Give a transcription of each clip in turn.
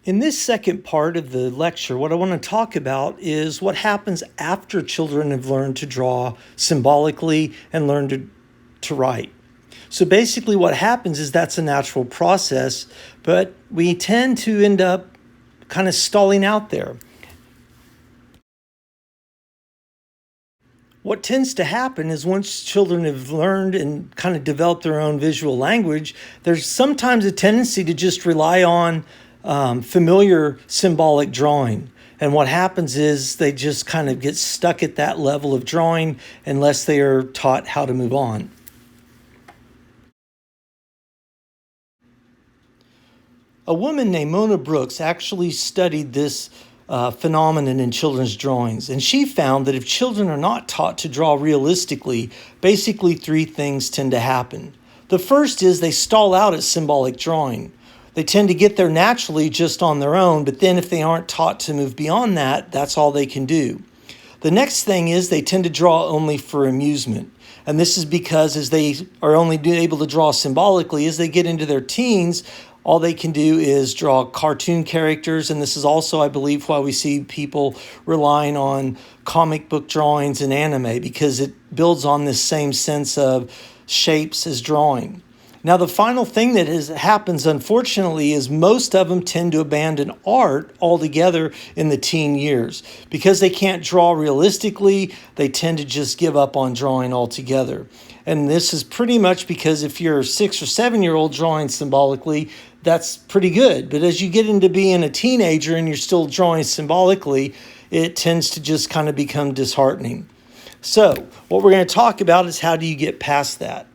In this second part of the lecture, what I want to talk about is what happens after children have learned to draw symbolically and learned to write. So basically what happens is that's a natural process, but we tend to end up kind of stalling out there. What tends to happen is once children have learned and kind of developed their own visual language, there's sometimes a tendency to just rely on familiar symbolic drawing. And what happens is they just kind of get stuck at that level of drawing unless they are taught how to move on. A woman named Mona Brooks actually studied this phenomenon in children's drawings, and she found that if children are not taught to draw realistically, basically three things tend to happen. The first is they stall out at symbolic drawing. They tend to get there naturally just on their own, but then if they aren't taught to move beyond that, that's all they can do. The next thing is they tend to draw only for amusement. And this is because as they are only able to draw symbolically, as they get into their teens, all they can do is draw cartoon characters. And this is also, I believe, why we see people relying on comic book drawings and anime, because it builds on this same sense of shapes as drawing. Now, the final thing that happens, unfortunately, is most of them tend to abandon art altogether in the teen years. Because they can't draw realistically, they tend to just give up on drawing altogether. And this is pretty much because if you're a 6 or 7-year-old drawing symbolically, that's pretty good. But as you get into being a teenager and you're still drawing symbolically, it tends to just kind of become disheartening. So, what we're going to talk about is how do you get past that?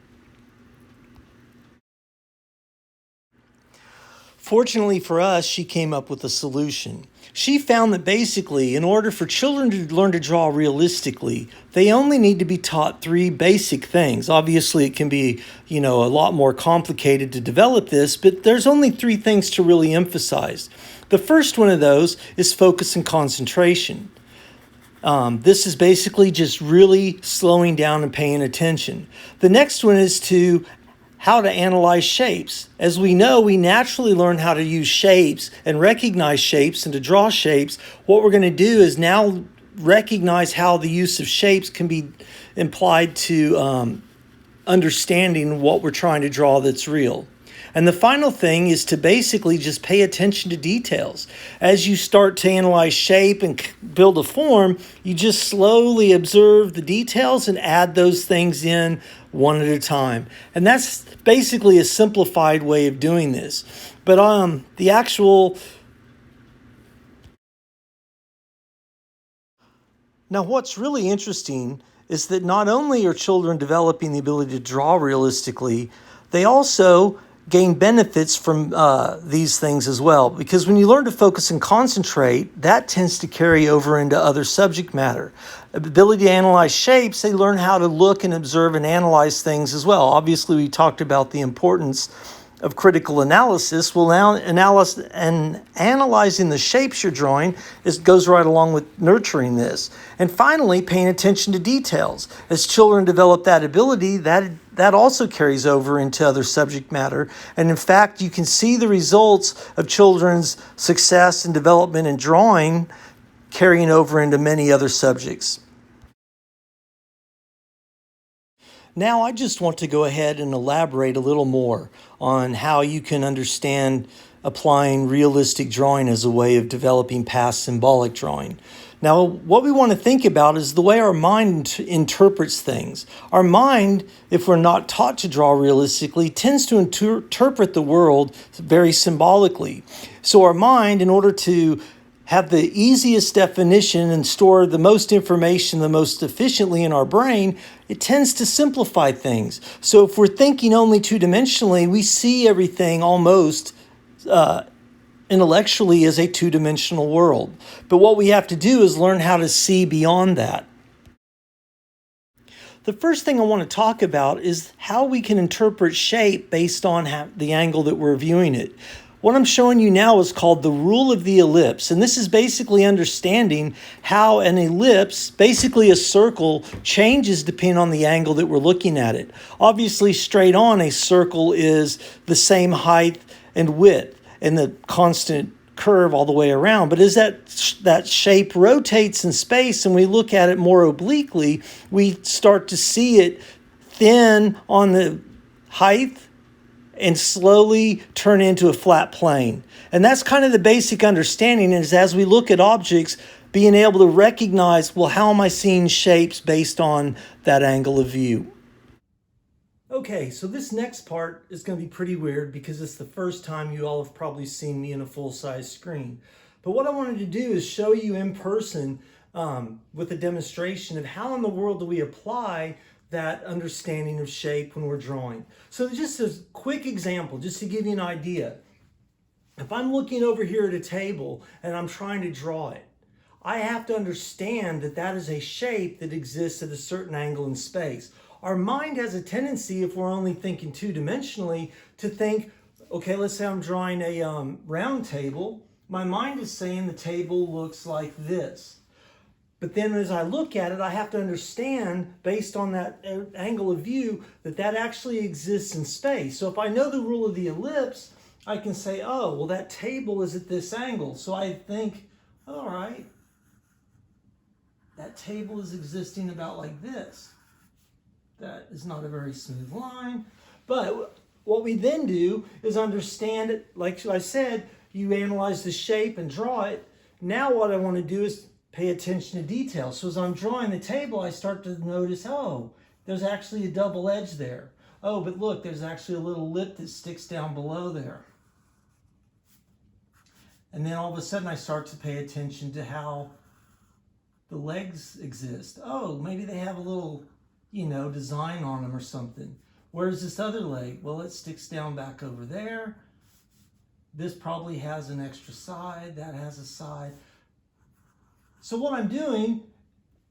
Fortunately for us, she came up with a solution. She found that basically, in order for children to learn to draw realistically, they only need to be taught three basic things. Obviously, it can be, a lot more complicated to develop this, but there's only three things to really emphasize. The first one of those is focus and concentration. This is basically just really slowing down and paying attention. The next one is how to analyze shapes. As we know, we naturally learn how to use shapes and recognize shapes and to draw shapes. What we're going to do is now recognize how the use of shapes can be implied to understanding what we're trying to draw that's real. And the final thing is to basically just pay attention to details. As you start to analyze shape and build a form, you just slowly observe the details and add those things in one at a time. And that's basically a simplified way of doing this. But the actual... Now, what's really interesting is that not only are children developing the ability to draw realistically, they also gain benefits from these things as well. Because when you learn to focus and concentrate, that tends to carry over into other subject matter. Ability to analyze shapes, they learn how to look and observe and analyze things as well. Obviously, we talked about the importance of critical analysis. Well, now analyzing the shapes you're drawing goes right along with nurturing this. And finally, paying attention to details. As children develop that ability, that also carries over into other subject matter. And in fact, you can see the results of children's success and development in drawing carrying over into many other subjects. Now I just want to go ahead and elaborate a little more on how you can understand applying realistic drawing as a way of developing past symbolic drawing. Now, what we want to think about is the way our mind interprets things. Our mind, if we're not taught to draw realistically, tends to interpret the world very symbolically. So our mind, in order to have the easiest definition and store the most information the most efficiently in our brain, it tends to simplify things. So if we're thinking only two-dimensionally, we see everything almost intellectually as a two-dimensional world. But what we have to do is learn how to see beyond that. The first thing I want to talk about is how we can interpret shape based on the angle that we're viewing it. What I'm showing you now is called the rule of the ellipse, and this is basically understanding how an ellipse, basically a circle, changes depending on the angle that we're looking at it. Obviously, straight on, a circle is the same height and width, and the constant curve all the way around. But as that shape rotates in space and we look at it more obliquely, we start to see it thin on the height and slowly turn into a flat plane. And that's kind of the basic understanding, is as we look at objects, being able to recognize, well, how am I seeing shapes based on that angle of view? Okay, so this next part is going to be pretty weird because it's the first time you all have probably seen me in a full-size screen. But what I wanted to do is show you in person with a demonstration of how in the world do we apply that understanding of shape when we're drawing. So just a quick example, just to give you an idea. If I'm looking over here at a table and I'm trying to draw it, I have to understand that that is a shape that exists at a certain angle in space. Our mind has a tendency, if we're only thinking two-dimensionally, to think, okay, let's say I'm drawing a round table. My mind is saying the table looks like this. But then as I look at it, I have to understand, based on that angle of view, that that actually exists in space. So if I know the rule of the ellipse, I can say, oh, well, that table is at this angle. So I think, all right, that table is existing about like this. That is not a very smooth line. But what we then do is understand it. Like I said, you analyze the shape and draw it. Now what I want to do is pay attention to detail. So as I'm drawing the table, I start to notice, oh, there's actually a double edge there. Oh, but look, there's actually a little lip that sticks down below there. And then all of a sudden I start to pay attention to how the legs exist. Oh, maybe they have a little, design on them or something. Where's this other leg? Well, it sticks down back over there. This probably has an extra side. That has a side. So what I'm doing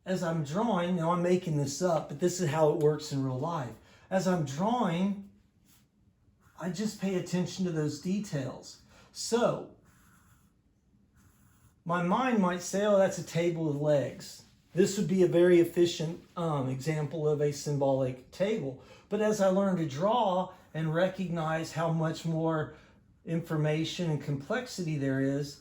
as I'm drawing, now I'm making this up, but this is how it works in real life. As I'm drawing, I just pay attention to those details. So my mind might say, oh, that's a table of legs. This would be a very efficient example of a symbolic table. But as I learn to draw and recognize how much more information and complexity there is,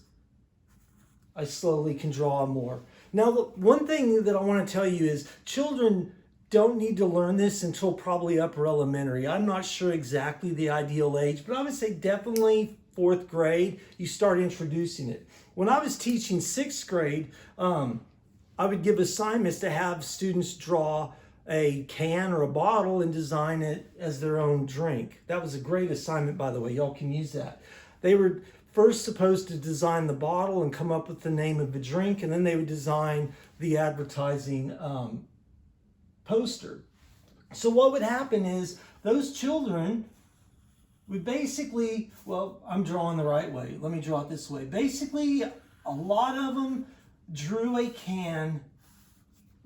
I slowly can draw more. Now, the one thing that I want to tell you is children don't need to learn this until probably upper elementary. I'm not sure exactly the ideal age, but I would say definitely 4th grade, you start introducing it. When I was teaching 6th grade, I would give assignments to have students draw a can or a bottle and design it as their own drink. That was a great assignment, by the way. Y'all can use that. They were first supposed to design the bottle and come up with the name of the drink, and then they would design the advertising poster. So what would happen is those children would basically, well, I'm drawing the right way. Let me draw it this way. Basically, a lot of them drew a can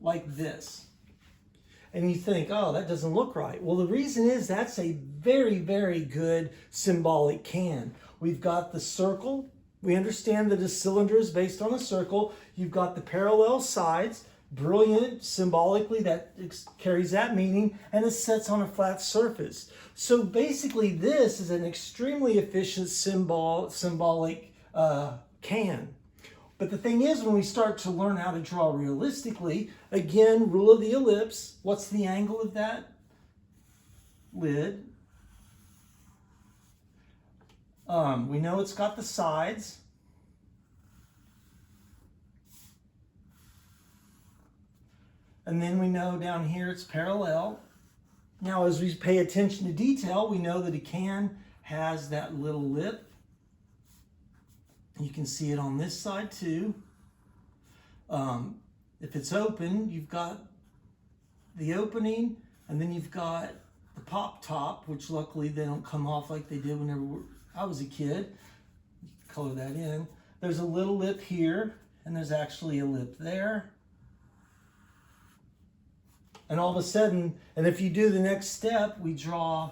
like this. And you think, oh, that doesn't look right. Well, the reason is that's a very, very good symbolic can. We've got the circle. We understand that a cylinder is based on a circle. You've got the parallel sides. Brilliant, symbolically, that carries that meaning, and it sits on a flat surface. So basically, this is an extremely efficient symbolic can. But the thing is, when we start to learn how to draw realistically, again, rule of the ellipse, what's the angle of that lid? We know it's got the sides. And then we know down here it's parallel. Now, as we pay attention to detail, we know that a can has that little lip. You can see it on this side too. If it's open, you've got the opening, and then you've got the pop top, which luckily they don't come off like they did whenever I was a kid. Color that in. There's a little lip here, and there's actually a lip there. And all of a sudden, and if you do the next step, we draw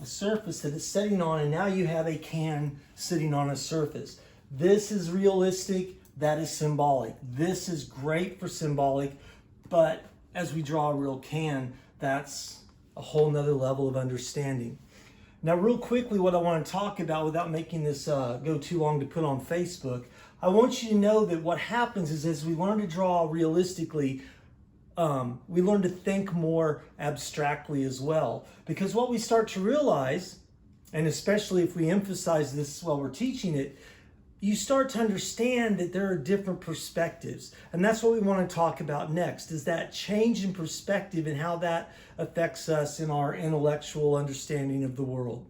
a surface that it's sitting on, and now you have a can sitting on a surface. This is realistic, that is symbolic. This is great for symbolic, but as we draw a real can, that's a whole nother level of understanding. Now, real quickly, what I want to talk about without making this go too long to put on Facebook, I want you to know that what happens is as we learn to draw realistically, we learn to think more abstractly as well. Because what we start to realize, and especially if we emphasize this while we're teaching it, you start to understand that there are different perspectives. And that's what we want to talk about next, is that change in perspective and how that affects us in our intellectual understanding of the world.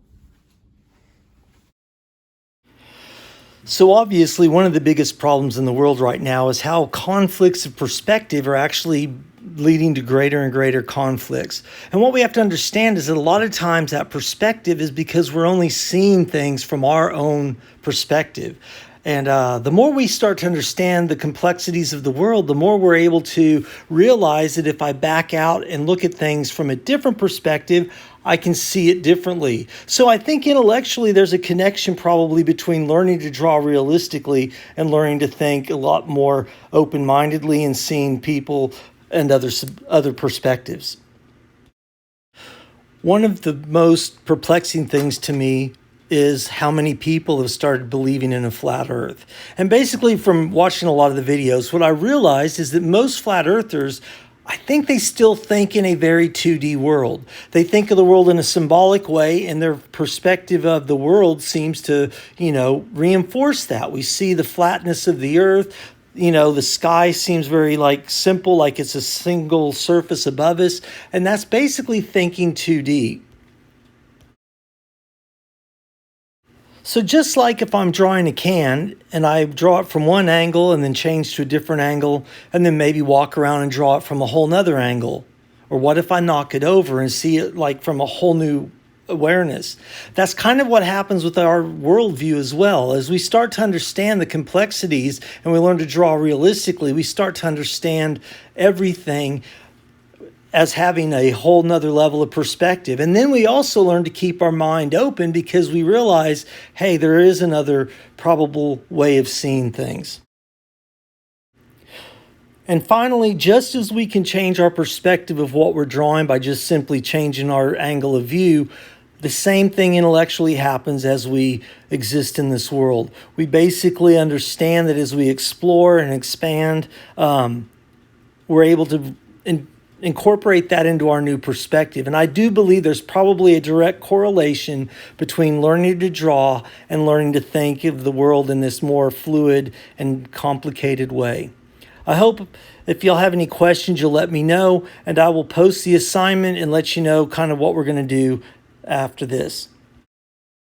So obviously, one of the biggest problems in the world right now is how conflicts of perspective are actually leading to greater and greater conflicts. And what we have to understand is that a lot of times that perspective is because we're only seeing things from our own perspective. And the more we start to understand the complexities of the world, the more we're able to realize that if I back out and look at things from a different perspective, I can see it differently. So I think intellectually there's a connection probably between learning to draw realistically and learning to think a lot more open-mindedly and seeing people and other perspectives. One of the most perplexing things to me is how many people have started believing in a flat earth. And basically from watching a lot of the videos, what I realized is that most flat earthers, I think they still think in a very 2D world. They think of the world in a symbolic way, and their perspective of the world seems to, reinforce that. We see the flatness of the earth. The sky seems very simple, like it's a single surface above us. And that's basically thinking 2D. So just like if I'm drawing a can and I draw it from one angle and then change to a different angle and then maybe walk around and draw it from a whole nother angle. Or what if I knock it over and see it from a whole new awareness? That's kind of what happens with our worldview as well. As we start to understand the complexities and we learn to draw realistically, we start to understand everything as having a whole nother level of perspective. And then we also learn to keep our mind open because we realize, hey, there is another probable way of seeing things. And finally, just as we can change our perspective of what we're drawing by just simply changing our angle of view, the same thing intellectually happens as we exist in this world. We basically understand that as we explore and expand, we're able to incorporate that into our new perspective. And I do believe there's probably a direct correlation between learning to draw and learning to think of the world in this more fluid and complicated way. I hope if y'all have any questions, you'll let me know, and I will post the assignment and let you know kind of what we're going to do after this.